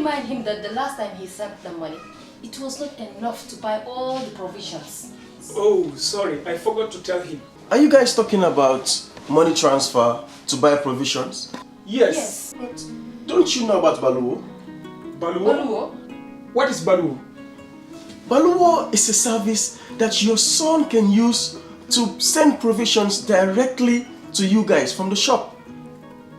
remind him that the last time he sent the money, it was not enough to buy all the provisions. Oh, sorry, I forgot to tell him. Are you guys talking about money transfer to buy provisions? Yes. But don't you know about Baluwo? Baluwo? What is Baluwo? Baluwo is a service that your son can use to send provisions directly to you guys from the shop.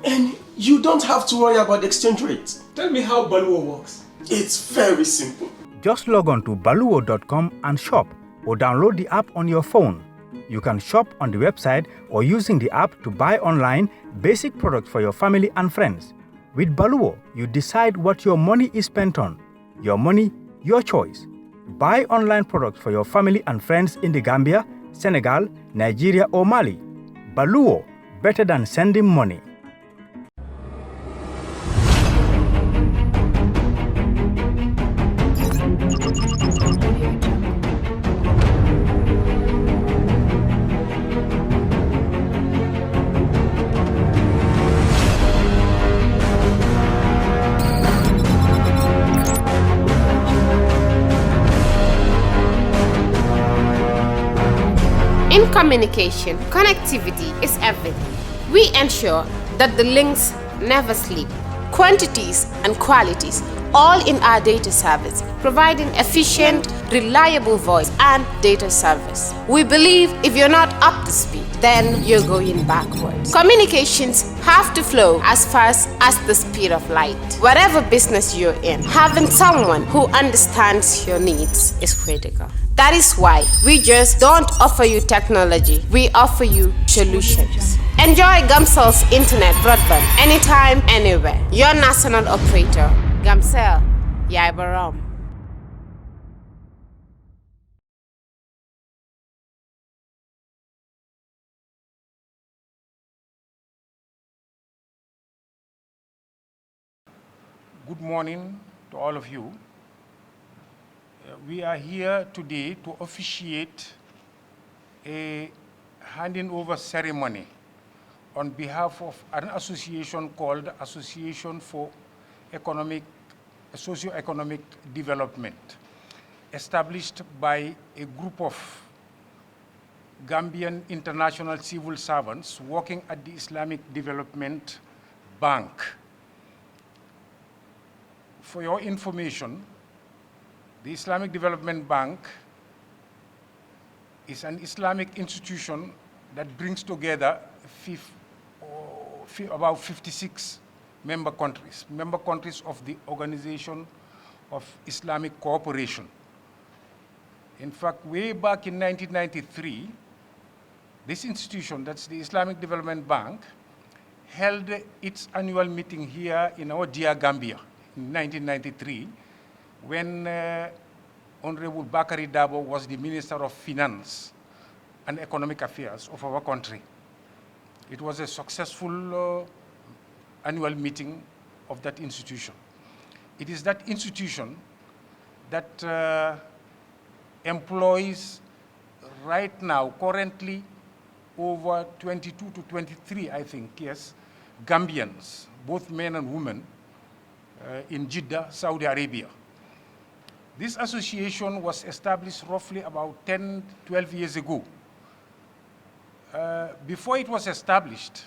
And you don't have to worry about the exchange rate. Tell me how Baluwo works. It's very simple. Just log on to baluwo.com and shop, or download the app on your phone. You can shop on the website or using the app to buy online basic products for your family and friends. With Baluwo, you decide what your money is spent on. Your money, your choice. Buy online products for your family and friends in the Gambia, Senegal, Nigeria or Mali. Baluwo, better than sending money. In communication, connectivity is everything. We ensure that the links never sleep. Quantities and qualities, all in our data service, providing efficient, reliable voice and data service. We believe if you're not up to speed, then you're going backwards. Communications have to flow as fast as the speed of light. Whatever business you're in, having someone who understands your needs is critical. That is why we just don't offer you technology, we offer you solutions. Enjoy Gamcel's internet broadband anytime, anywhere. Your national operator, Gamcel, Yaibaram. Good morning to all of you. We are here today to officiate a handing over ceremony on behalf of an association called Association for Socio Economic Development, established by a group of Gambian international civil servants working at the Islamic Development Bank. For your information, the Islamic Development Bank is an Islamic institution that brings together about 56 member countries of the Organization of Islamic Cooperation. In fact, way back in 1993, this institution, that's the Islamic Development Bank, held its annual meeting here in our dear Gambia in 1993, when Honorable Bakari Dabo was the Minister of Finance and Economic Affairs of our country. It was a successful annual meeting of that institution. It is that institution that employs right now, currently, over 22 to 23, I think, yes, Gambians, both men and women, in Jeddah, Saudi Arabia. This association was established roughly about 10, 12 years ago. Before it was established,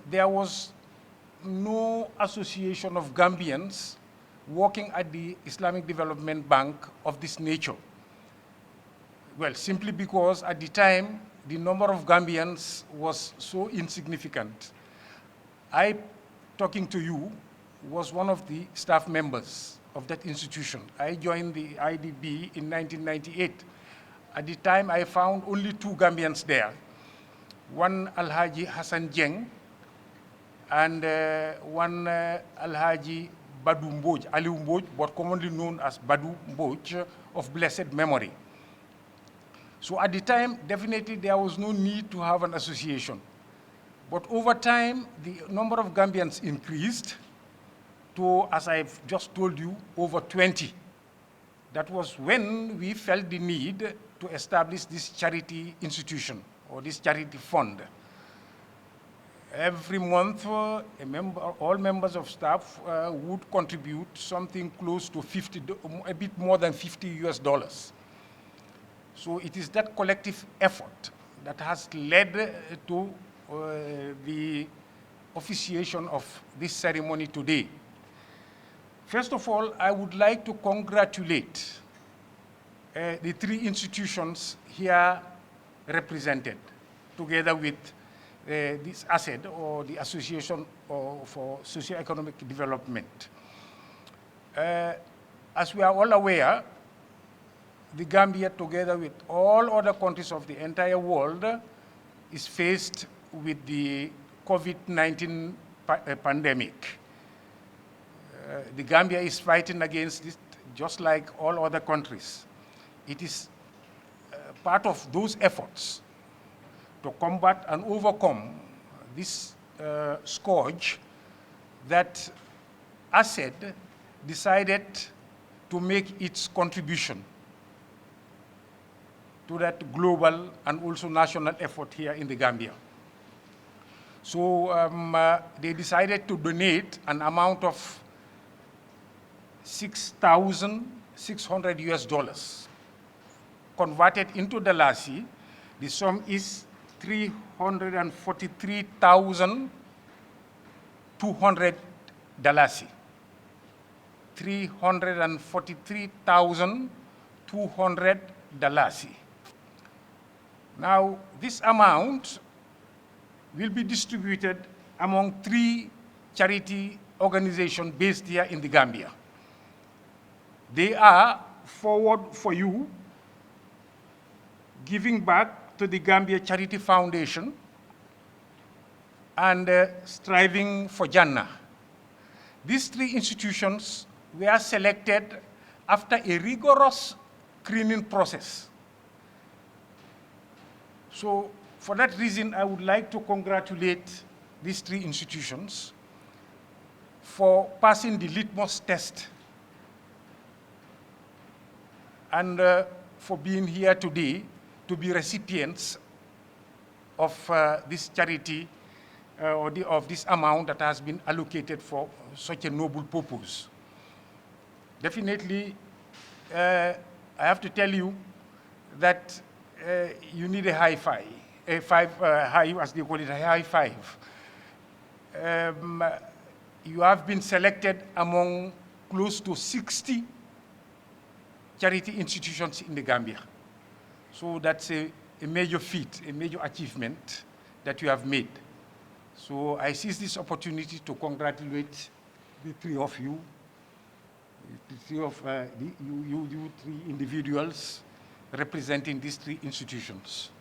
there was no association of Gambians working at the Islamic Development Bank of this nature. Well, simply because at the time, the number of Gambians was so insignificant. I, talking to you, was one of the staff members of that institution. I joined the IDB in 1998. At the time, I found only 2 Gambians there. One Alhaji Hassan Jeng and one Alhaji Badu Mboj, Aliou Mboj, but commonly known as Badu Mboj, of blessed memory. So at the time, definitely there was no need to have an association. But over time, the number of Gambians increased to, as I've just told you, over 20. That was when we felt the need to establish this charity institution or this charity fund. Every month, all members of staff would contribute something close to a bit more than $50. So it is that collective effort that has led to the officiation of this ceremony today. First of all, I would like to congratulate the three institutions here represented, together with this ASED, or the Association for Socio Economic Development. As we are all aware, the Gambia, together with all other countries of the entire world, is faced with the COVID-19 pandemic. The Gambia is fighting against it just like all other countries. It is part of those efforts to combat and overcome this scourge that ASED decided to make its contribution to that global and also national effort here in the Gambia. So they decided to donate an amount of $6,600. Converted into the Lassie, the sum is $343,200. $343,200. Now, this amount will be distributed among 3 charity organizations based here in the Gambia. They are Forward for You, Giving Back to the Gambia Charity Foundation, and Striving for Jannah. These 3 institutions were selected after a rigorous screening process. So for that reason, I would like to congratulate these 3 institutions for passing the litmus test and for being here today to be recipients of this charity of this amount that has been allocated for such a noble purpose. Definitely, I have to tell you that you need a high five, as they call it, a high five. You have been selected among close to 60 charity institutions in the Gambia. So that's a major feat, a major achievement that you have made. So I seize this opportunity to congratulate the 3 of you, the 3 of you 3 individuals representing these 3 institutions.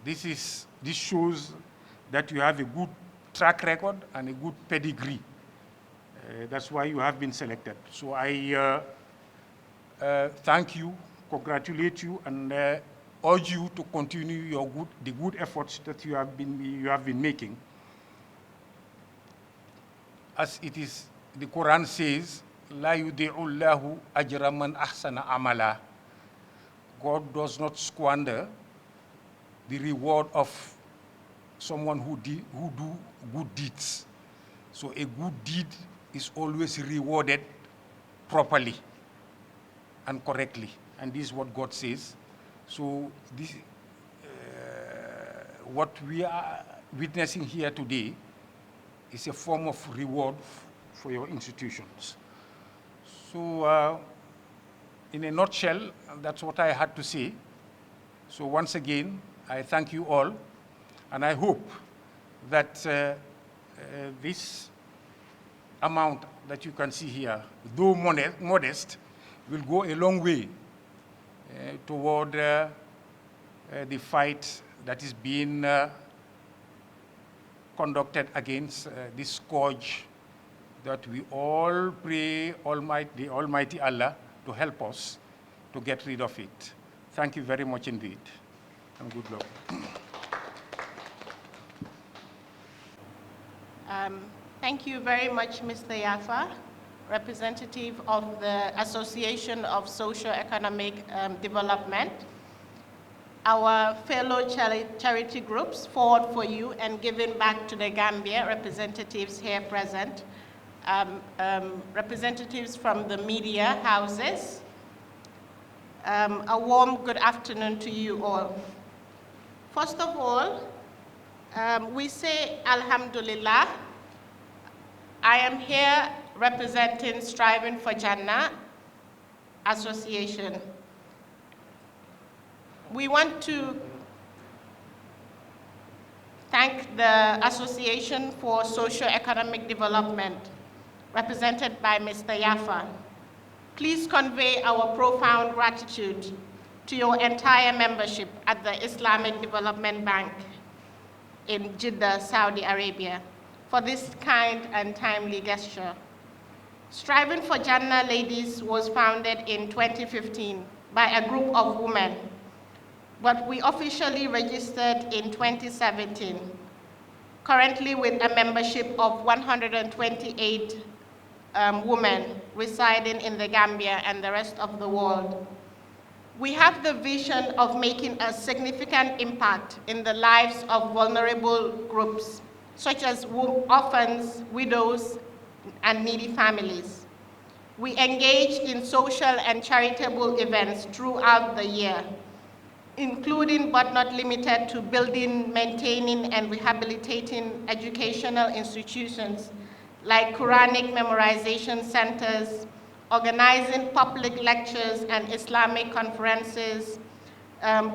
This shows that you have a good track record and a good pedigree. That's why you have been selected. So I thank you, congratulate you, and urge you to continue the good efforts that you have been making. As it is, the Quran says, "La yudi'ullahu ajra man ahsana amala." God does not squander the reward of someone who do good deeds. So a good deed is always rewarded properly and correctly, and this is what God says. So this, what we are witnessing here today is a form of reward for your institutions. So in a nutshell, that's what I had to say. So once again, I thank you all, and I hope that this amount that you can see here, though modest, will go a long way toward the fight that is being conducted against this scourge that we all pray the Almighty Allah to help us to get rid of it. Thank you very much indeed, and good luck. Thank you very much, Mr. Yafa, representative of the Association of Socio Economic Development. our fellow charity groups, Forward for You and Giving Back to the Gambia, representatives here present, representatives from the media houses. A warm good afternoon to you all. First of all, we say Alhamdulillah. I am here representing Striving for Jannah Association. We want to thank the Association for Socio Economic Development, represented by Mr. Yafa. Please convey our profound gratitude to your entire membership at the Islamic Development Bank in Jeddah, Saudi Arabia, for this kind and timely gesture. Striving for Jannah Ladies was founded in 2015 by a group of women, but we officially registered in 2017, currently with a membership of 128 women residing in the Gambia and the rest of the world. We have the vision of making a significant impact in the lives of vulnerable groups, such as orphans, widows, and needy families. We engage in social and charitable events throughout the year, including but not limited to building, maintaining, and rehabilitating educational institutions like Quranic memorization centers, organizing public lectures and Islamic conferences,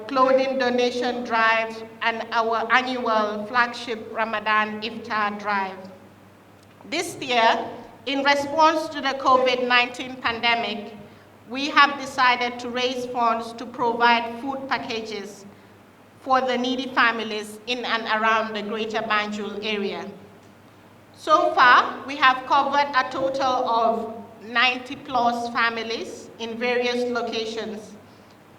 clothing donation drives, and our annual flagship Ramadan Iftar drive. This year, in response to the COVID-19 pandemic, we have decided to raise funds to provide food packages for the needy families in and around the Greater Banjul area. So far, we have covered a total of 90+ families in various locations,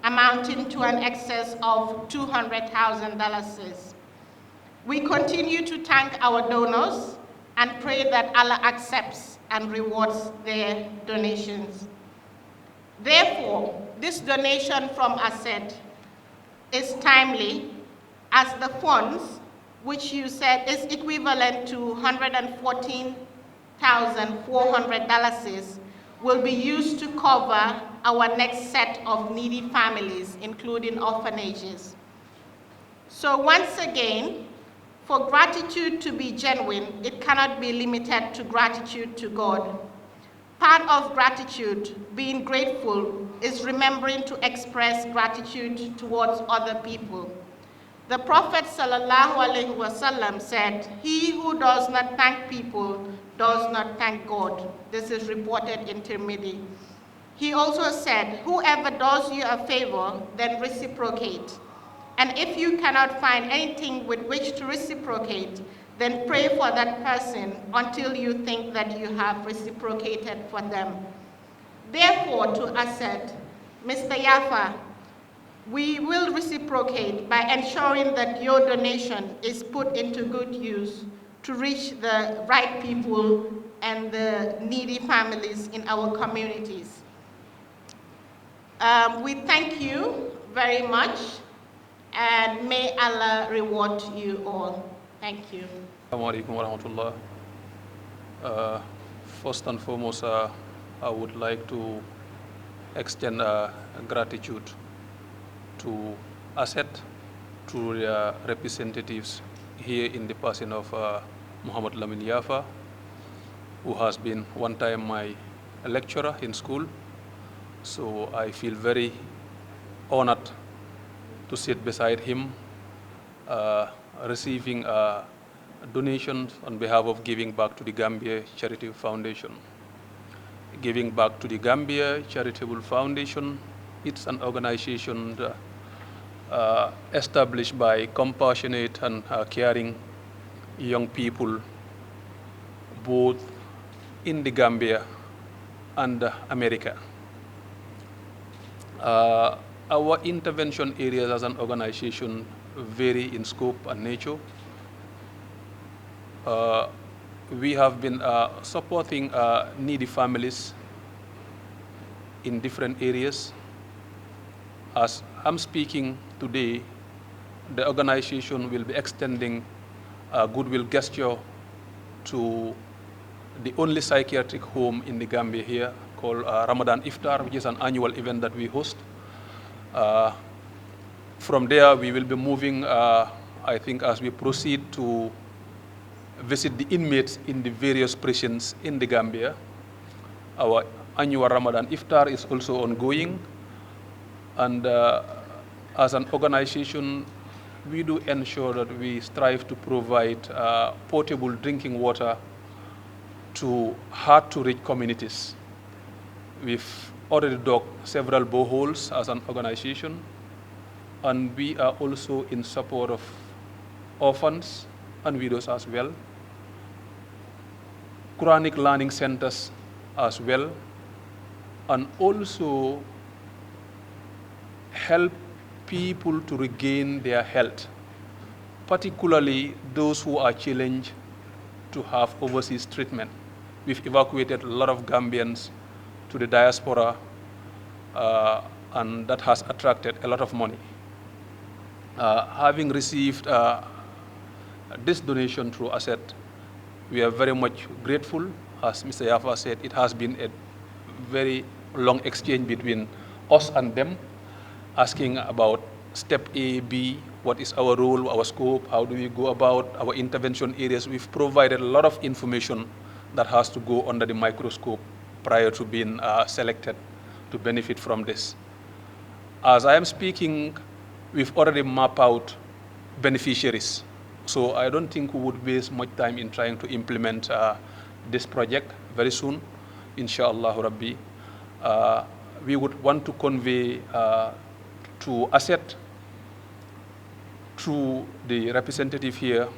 amounting to an excess of $200,000. We continue to thank our donors and pray that Allah accepts and rewards their donations. Therefore, this donation from ASED is timely, as the funds, which you said is equivalent to $114,400, will be used to cover our next set of needy families, including orphanages. So once again, for gratitude to be genuine, it cannot be limited to gratitude to God. Part of gratitude, being grateful, is remembering to express gratitude towards other people. The Prophet ﷺ said, "He who does not thank people does not thank God." This is reported in Tirmidhi. He also said, "Whoever does you a favor, then reciprocate. And if you cannot find anything with which to reciprocate, then pray for that person until you think that you have reciprocated for them." Therefore, to ASED, Mr. Yafa, we will reciprocate by ensuring that your donation is put into good use to reach the right people and the needy families in our communities. We thank you very much, and may Allah reward you all. Thank you. Assalamu alaikum wa rahmatullah. First and foremost, I would like to extend gratitude to ASED, to their representatives here in the person of Muhammad Lamin Yafa, who has been one time my lecturer in school. So I feel very honored to sit beside him, receiving donations on behalf of Giving Back to the Gambia Charitable Foundation. Giving Back to the Gambia Charitable Foundation, it's an organization established by compassionate and caring young people, both in the Gambia and America. Our intervention areas as an organization vary in scope and nature. We have been supporting needy families in different areas, as I'm speaking today, the organization will be extending a goodwill gesture to the only psychiatric home in the Gambia here called Ramadan Iftar, which is an annual event that we host. From there, we will be moving, I think, as we proceed to visit the inmates in the various prisons in the Gambia. Our annual Ramadan Iftar is also ongoing. And as an organization, we do ensure that we strive to provide portable drinking water to hard-to-reach communities. We've already dug several boreholes as an organization, and we are also in support of orphans and widows as well, Quranic learning centers as well, and also help people to regain their health, particularly those who are challenged to have overseas treatment. We've evacuated a lot of Gambians to the diaspora, and that has attracted a lot of money. Having received this donation through ASSET, we are very much grateful. As Mr. Yafa said, it has been a very long exchange between us and them, asking about step A, B, what is our role, our scope, how do we go about our intervention areas. We've provided a lot of information that has to go under the microscope prior to being selected to benefit from this. As I am speaking, we've already mapped out beneficiaries. So I don't think we would waste much time in trying to implement this project very soon, inshallah Rabbi. We would want to convey to ASSET through the representative here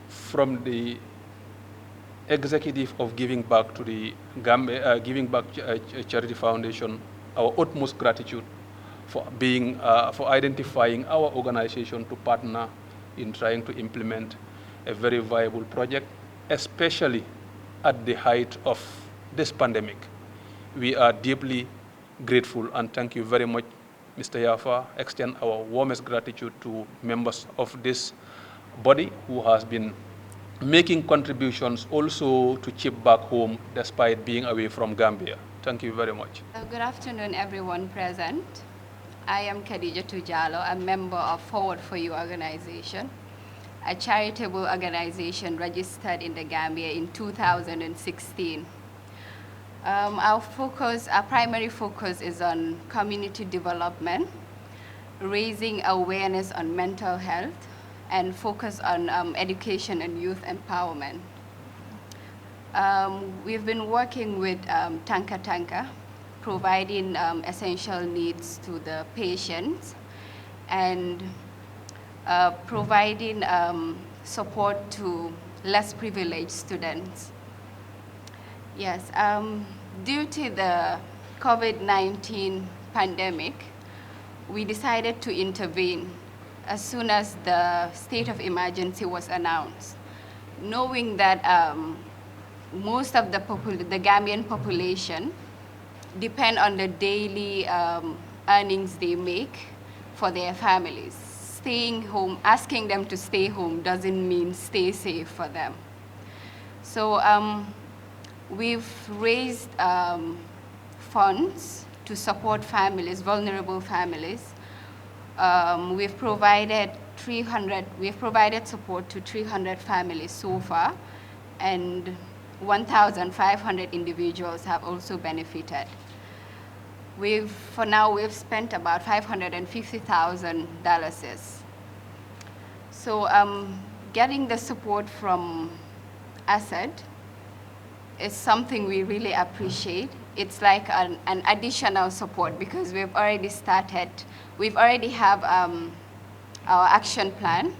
from the executive of Giving Back to the Giving Back Charity Foundation, our utmost gratitude for being, for identifying our organization to partner in trying to implement a very viable project, especially at the height of this pandemic. We are deeply grateful and thank you very much, Mr. Yafa. Extend our warmest gratitude to members of this body who has been making contributions also to chip back home despite being away from Gambia. Thank you very much. Good afternoon, everyone present. I am Khadija Tujalo, a member of Forward For You organization, a charitable organization registered in the Gambia in 2016. Our primary focus is on community development, raising awareness on mental health, and focus on education and youth empowerment. We've been working with Tanka Tanka, providing essential needs to the patients and providing support to less privileged students. Yes, due to the COVID-19 pandemic, we decided to intervene as soon as the state of emergency was announced, knowing that most of the Gambian population depend on the daily earnings they make for their families. Staying home, asking them to stay home doesn't mean stay safe for them. So we've raised funds to support families, vulnerable families. We've provided support to 300 families so far, and 1,500 individuals have also benefited. For now, we've spent about $550,000. So getting the support from ASSET is something we really appreciate. It's like an additional support because we've already have our action plan.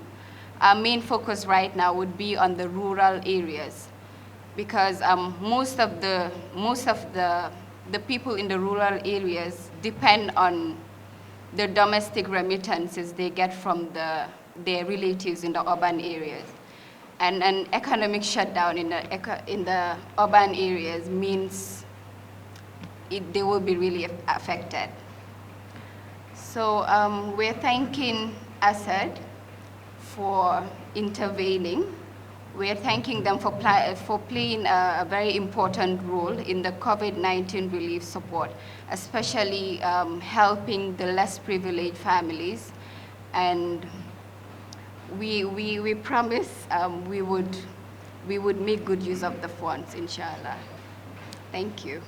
Our main focus right now would be on the rural areas because most of the people in the rural areas depend on the domestic remittances they get from their relatives in the urban areas. And an economic shutdown in the urban areas means they will be really affected. So we're thanking ASAD for intervening. We're thanking them for playing a very important role in the COVID-19 relief support, especially helping the less privileged families. And we promise we would make good use of the funds, inshallah. Thank you.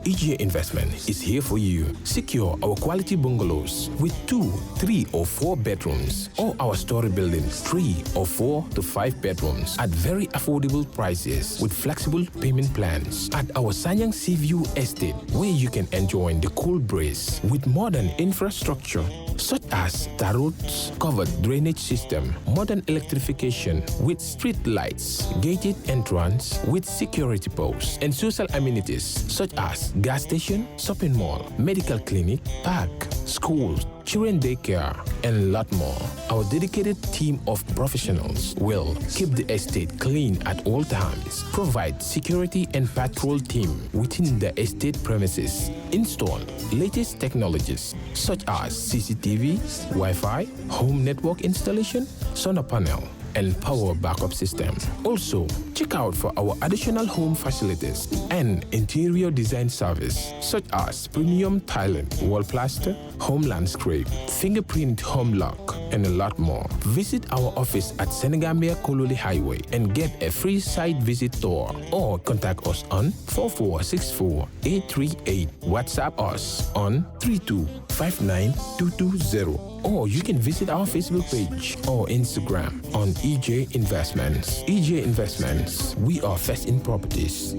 EJ Investment is here for you. Secure our quality bungalows with 2, 3 or 4 bedrooms, or our story buildings 3 or 4 to 5 bedrooms at very affordable prices with flexible payment plans at our Sanyang Seaview Estate, where you can enjoy the cool breeze with modern infrastructure such as tar roads, covered drainage system, modern electrification with street lights, gated entrance with security posts, and social amenities such as gas station, shopping mall, medical clinic, park, schools, children daycare, and a lot more. Our dedicated team of professionals will keep the estate clean at all times, provide security and patrol team within the estate premises, install latest technologies such as CCTV, Wi-Fi, home network installation, solar panel, and power backup system. Also, check out for our additional home facilities and interior design service such as premium tiling, wall plaster, home landscape, fingerprint home lock, and a lot more. Visit our office at Senegambia Kololi Highway and get a free site visit tour, or contact us on 4464-838. WhatsApp us on 3259220. Or you can visit our Facebook page or Instagram on EJ Investments. EJ Investments, we are first in properties.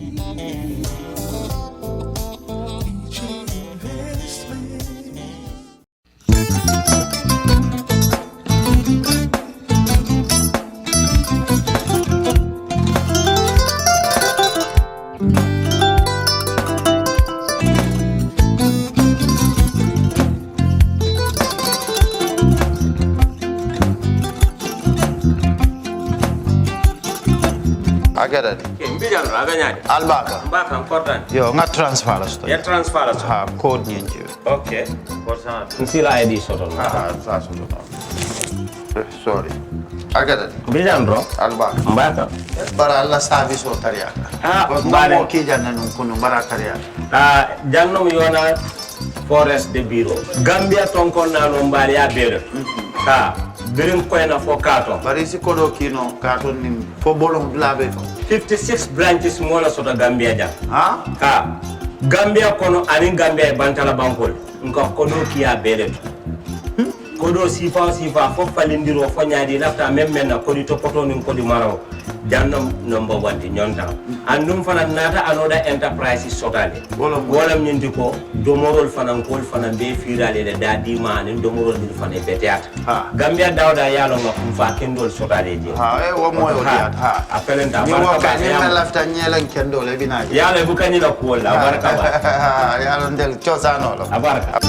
Agadadi. Mbijan aganyadi. Albaka. Mbaka important. Yo, nga transfer la sto. Ya transfer la sto. Ha, code nyinji. Okay. Kosa. Nsila ID soto. Sa soto. Sorry. Agadadi. Mbijan bro. Albaka. Mbaka. Bara alla service o tariaka. Mbare ki janna nun kunu bara tariaka. Jannom yona forest de bureau. Gambia tonkon na no mbari ya bere. Birim koyna fo kato. Bari si kodo kino kato ni fo bolong blabe to. 56 branches mola sota Gambia jam. Ha? Gambia kono ani Gambia bantala bankol. Nko kodo kiya bele. Kodo sifa fo falindiro fo nyaadi lafta memmen na kodi to poto ni kodi maraw. Jannam number 1 di nyonta. Andum fana nata anoda enterprise sotale. Wolam nyindi ko domorol fana kol fana be firale de dadi mani domorol ni fana beteat. Gambia dawda yalo ma fa kendol sotale je. Wo moyo diat. Apelenta ni wo ka ni lafta nyelen kendol e binaji. Yalo bukani la ko la baraka ba. Yalo ndel chosano lo. Abaraka.